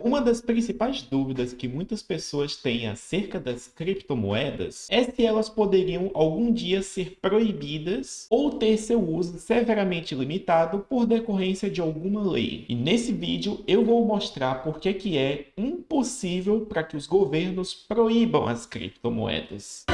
Uma das principais dúvidas que muitas pessoas têm acerca das criptomoedas é se elas poderiam algum dia ser proibidas ou ter seu uso severamente limitado por decorrência de alguma lei. E nesse vídeo eu vou mostrar por que é impossível para que os governos proíbam as criptomoedas.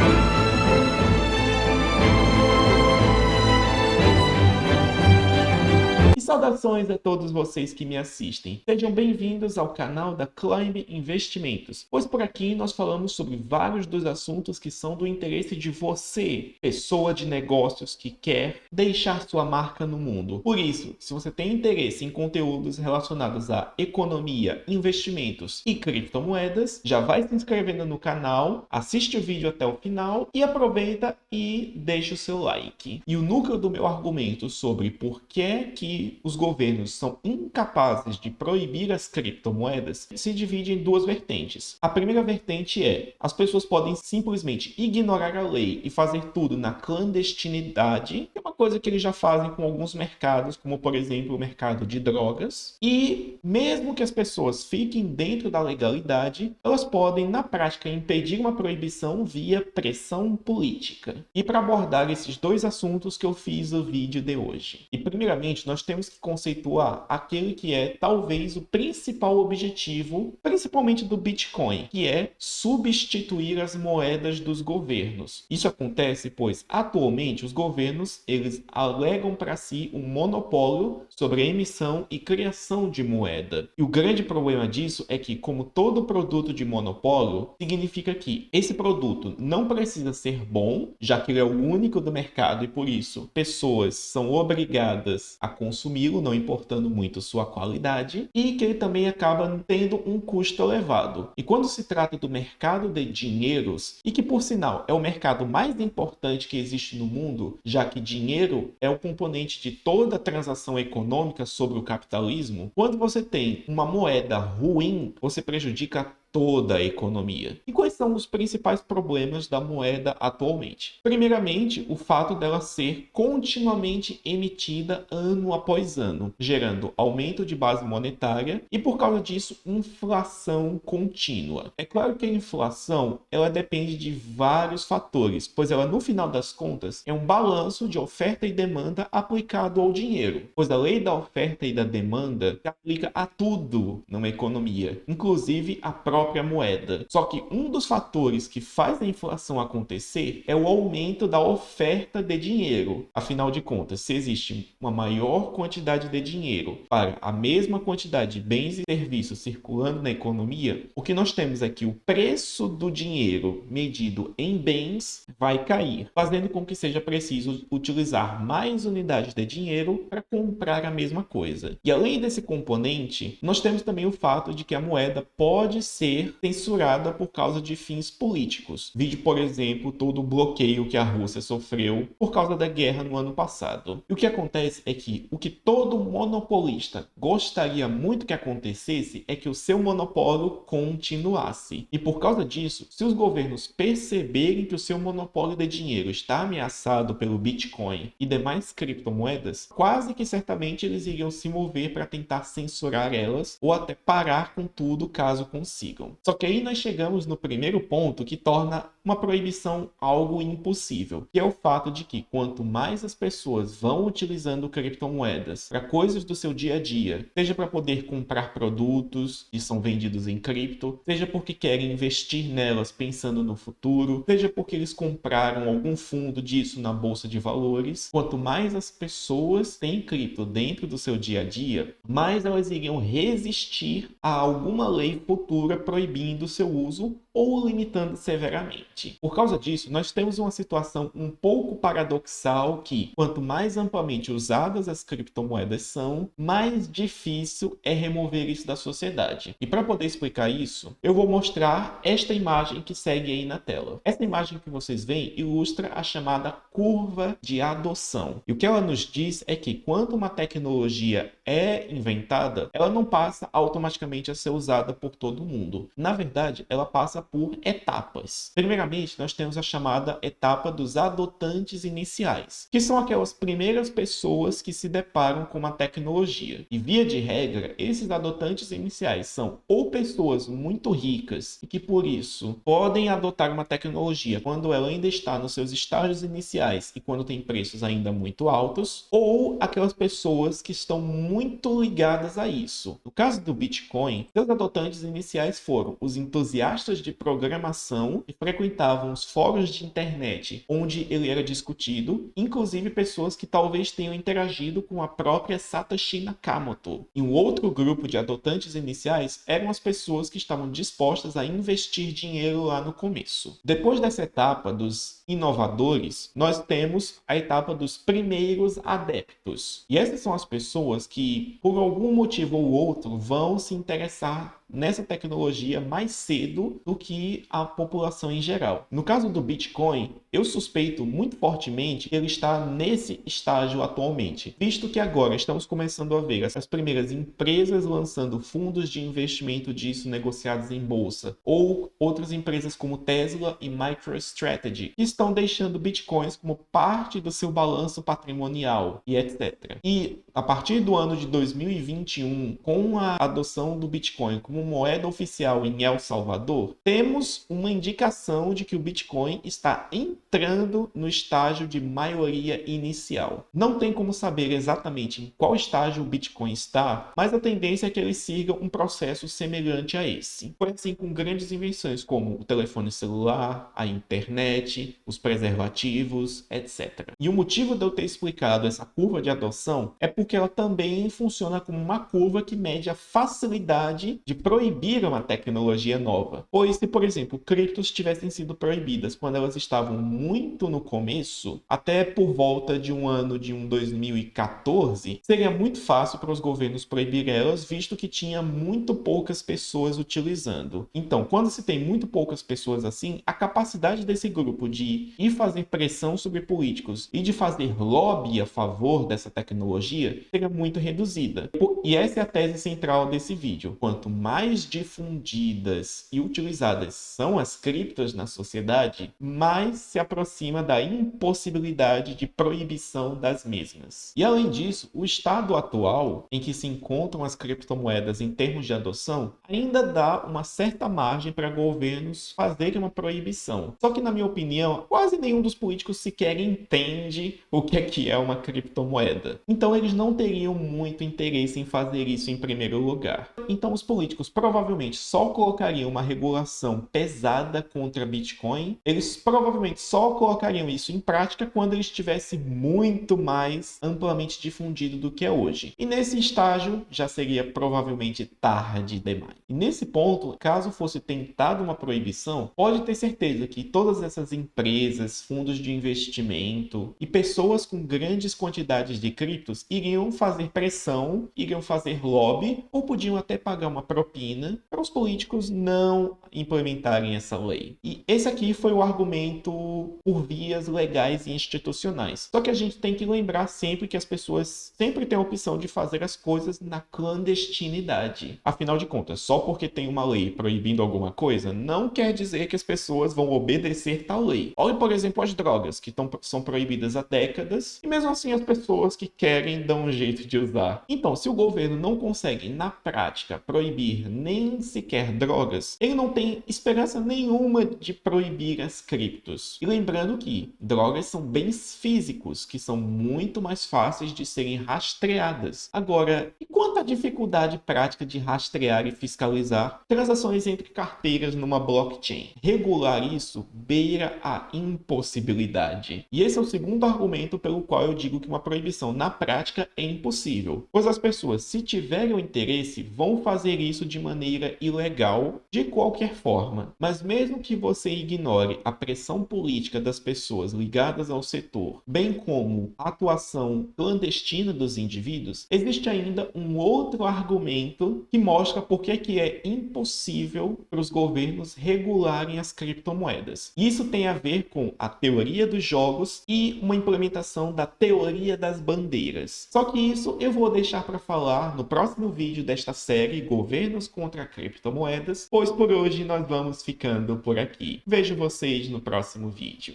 E saudações a todos vocês que me assistem. Sejam bem-vindos ao canal da Climb Investimentos, pois por aqui nós falamos sobre vários dos assuntos que são do interesse de você, pessoa de negócios que quer deixar sua marca no mundo. Por isso, se você tem interesse em conteúdos relacionados a economia, investimentos e criptomoedas, já vai se inscrevendo no canal, assiste o vídeo até o final e aproveita e deixa o seu like. E o núcleo do meu argumento sobre por que os governos são incapazes de proibir as criptomoedas se divide em duas vertentes. A primeira vertente é: as pessoas podem simplesmente ignorar a lei e fazer tudo na clandestinidade, que é uma coisa que eles já fazem com alguns mercados, como por exemplo o mercado de drogas. E mesmo que as pessoas fiquem dentro da legalidade, elas podem na prática impedir uma proibição via pressão política. E para abordar esses dois assuntos que eu fiz o vídeo de hoje. E primeiramente nós temos que conceituar aquele que é talvez o principal objetivo, principalmente do Bitcoin, que é substituir as moedas dos governos. Isso acontece pois atualmente os governos eles alegam para si um monopólio sobre a emissão e criação de moeda. E o grande problema disso é que, como todo produto de monopólio, significa que esse produto não precisa ser bom, já que ele é o único do mercado e por isso pessoas são obrigadas a consumi-lo, não importando muito sua qualidade, e que ele também acaba tendo um custo elevado. E quando se trata do mercado de dinheiros, e que por sinal é o mercado mais importante que existe no mundo, já que dinheiro é o componente de toda transação econômica sobre o capitalismo, quando você tem uma moeda ruim, você prejudica toda a economia. E quais são os principais problemas da moeda atualmente? Primeiramente, o fato dela ser continuamente emitida ano após ano, gerando aumento de base monetária e, por causa disso, inflação contínua. É claro que a inflação ela depende de vários fatores, pois ela, no final das contas, é um balanço de oferta e demanda aplicado ao dinheiro, pois a lei da oferta e da demanda se aplica a tudo numa economia, inclusive a própria moeda. Só que um dos fatores que faz a inflação acontecer é o aumento da oferta de dinheiro. Afinal de contas, se existe uma maior quantidade de dinheiro para a mesma quantidade de bens e serviços circulando na economia, o que nós temos é que o preço do dinheiro medido em bens vai cair, fazendo com que seja preciso utilizar mais unidades de dinheiro para comprar a mesma coisa. E além desse componente, nós temos também o fato de que a moeda pode ser censurada por causa de fins políticos. Vide, por exemplo, todo o bloqueio que a Rússia sofreu por causa da guerra no ano passado. E o que acontece é que o que todo monopolista gostaria muito que acontecesse é que o seu monopólio continuasse. E por causa disso, se os governos perceberem que o seu monopólio de dinheiro está ameaçado pelo Bitcoin e demais criptomoedas, quase que certamente eles iriam se mover para tentar censurar elas ou até parar com tudo caso consigam. Só que aí nós chegamos no primeiro ponto que torna uma proibição algo impossível, que é o fato de que quanto mais as pessoas vão utilizando criptomoedas para coisas do seu dia a dia, seja para poder comprar produtos que são vendidos em cripto, seja porque querem investir nelas pensando no futuro, seja porque eles compraram algum fundo disso na bolsa de valores, quanto mais as pessoas têm cripto dentro do seu dia a dia, mais elas iriam resistir a alguma lei futura proibindo seu uso ou limitando severamente. Por causa disso, nós temos uma situação um pouco paradoxal que, quanto mais amplamente usadas as criptomoedas são, mais difícil é remover isso da sociedade. E para poder explicar isso, eu vou mostrar esta imagem que segue aí na tela. Essa imagem que vocês veem ilustra a chamada curva de adoção. E o que ela nos diz é que quando uma tecnologia é inventada, ela não passa automaticamente a ser usada por todo mundo. Na verdade, ela passa por etapas. Primeiramente, nós temos a chamada etapa dos adotantes iniciais, que são aquelas primeiras pessoas que se deparam com uma tecnologia. E via de regra, esses adotantes iniciais são ou pessoas muito ricas e que por isso podem adotar uma tecnologia quando ela ainda está nos seus estágios iniciais e quando tem preços ainda muito altos, ou aquelas pessoas que estão muito ligadas a isso. No caso do Bitcoin, seus adotantes iniciais foram os entusiastas de programação que frequentavam os fóruns de internet onde ele era discutido, inclusive pessoas que talvez tenham interagido com a própria Satoshi Nakamoto. E um outro grupo de adotantes iniciais eram as pessoas que estavam dispostas a investir dinheiro lá no começo. Depois dessa etapa dos inovadores, nós temos a etapa dos primeiros adeptos. E essas são as pessoas que, por algum motivo ou outro, vão se interessar nessa tecnologia mais cedo do que a população em geral. No caso do Bitcoin, eu suspeito muito fortemente que ele está nesse estágio atualmente, visto que agora estamos começando a ver as primeiras empresas lançando fundos de investimento disso negociados em bolsa, ou outras empresas como Tesla e MicroStrategy, que estão deixando Bitcoins como parte do seu balanço patrimonial e etc. E a partir do ano de 2021, com a adoção do Bitcoin como moeda oficial em El Salvador, temos uma indicação de que o Bitcoin está entrando no estágio de maioria inicial. Não tem como saber exatamente em qual estágio o Bitcoin está, mas a tendência é que ele siga um processo semelhante a esse. Foi assim com grandes invenções como o telefone celular, a internet, os preservativos, etc. E o motivo de eu ter explicado essa curva de adoção é porque ela também funciona como uma curva que mede a facilidade de proibir uma tecnologia nova. Pois se, por exemplo, criptos tivessem sido proibidas quando elas estavam muito no começo, até por volta de um ano de 2014, seria muito fácil para os governos proibir elas, visto que tinha muito poucas pessoas utilizando. Então, quando se tem muito poucas pessoas assim, a capacidade desse grupo de ir fazer pressão sobre políticos e de fazer lobby a favor dessa tecnologia seria muito reduzida. E essa é a tese central desse vídeo. Quanto mais difundidas e utilizadas são as criptos na sociedade, mais se aproxima da impossibilidade de proibição das mesmas. E além disso, o estado atual em que se encontram as criptomoedas em termos de adoção ainda dá uma certa margem para governos fazerem uma proibição. Só que, na minha opinião, quase nenhum dos políticos sequer entende o que é uma criptomoeda. Então eles não teriam muito interesse em fazer isso em primeiro lugar. Então os políticos provavelmente só colocariam uma regulação pesada contra Bitcoin, eles provavelmente só colocariam isso em prática quando ele estivesse muito mais amplamente difundido do que é hoje. E nesse estágio já seria provavelmente tarde demais. E nesse ponto, caso fosse tentada uma proibição, pode ter certeza que todas essas empresas, fundos de investimento e pessoas com grandes quantidades de criptos iriam fazer pressão, iriam fazer lobby ou podiam até pagar uma propina para os políticos não implementarem essa lei. E esse aqui foi o argumento por vias legais e institucionais. Só que a gente tem que lembrar sempre que as pessoas sempre têm a opção de fazer as coisas na clandestinidade. Afinal de contas, só porque tem uma lei proibindo alguma coisa, não quer dizer que as pessoas vão obedecer tal lei. Olhe, por exemplo, as drogas, que são proibidas há décadas, e mesmo assim as pessoas que querem dão um jeito de usar. Então, se o governo não consegue, na prática, proibir nem sequer drogas, ele não tem esperança nenhuma de proibir as criptos. E lembrando que drogas são bens físicos, que são muito mais fáceis de serem rastreadas. Agora, e quanto à dificuldade prática de rastrear e fiscalizar transações entre carteiras numa blockchain? Regular isso beira a impossibilidade. E esse é o segundo argumento pelo qual eu digo que uma proibição na prática é impossível. Pois as pessoas, se tiverem o interesse, vão fazer isso de maneira ilegal, de qualquer forma. Mas mesmo que você ignore a pressão política das pessoas ligadas ao setor, bem como a atuação clandestina dos indivíduos, existe ainda um outro argumento que mostra por que é impossível para os governos regularem as criptomoedas. Isso tem a ver com a teoria dos jogos e uma implementação da teoria das bandeiras. Só que isso eu vou deixar para falar falar no próximo vídeo desta série Governos contra Criptomoedas, pois por hoje nós vamos ficando por aqui. Vejo vocês no próximo vídeo.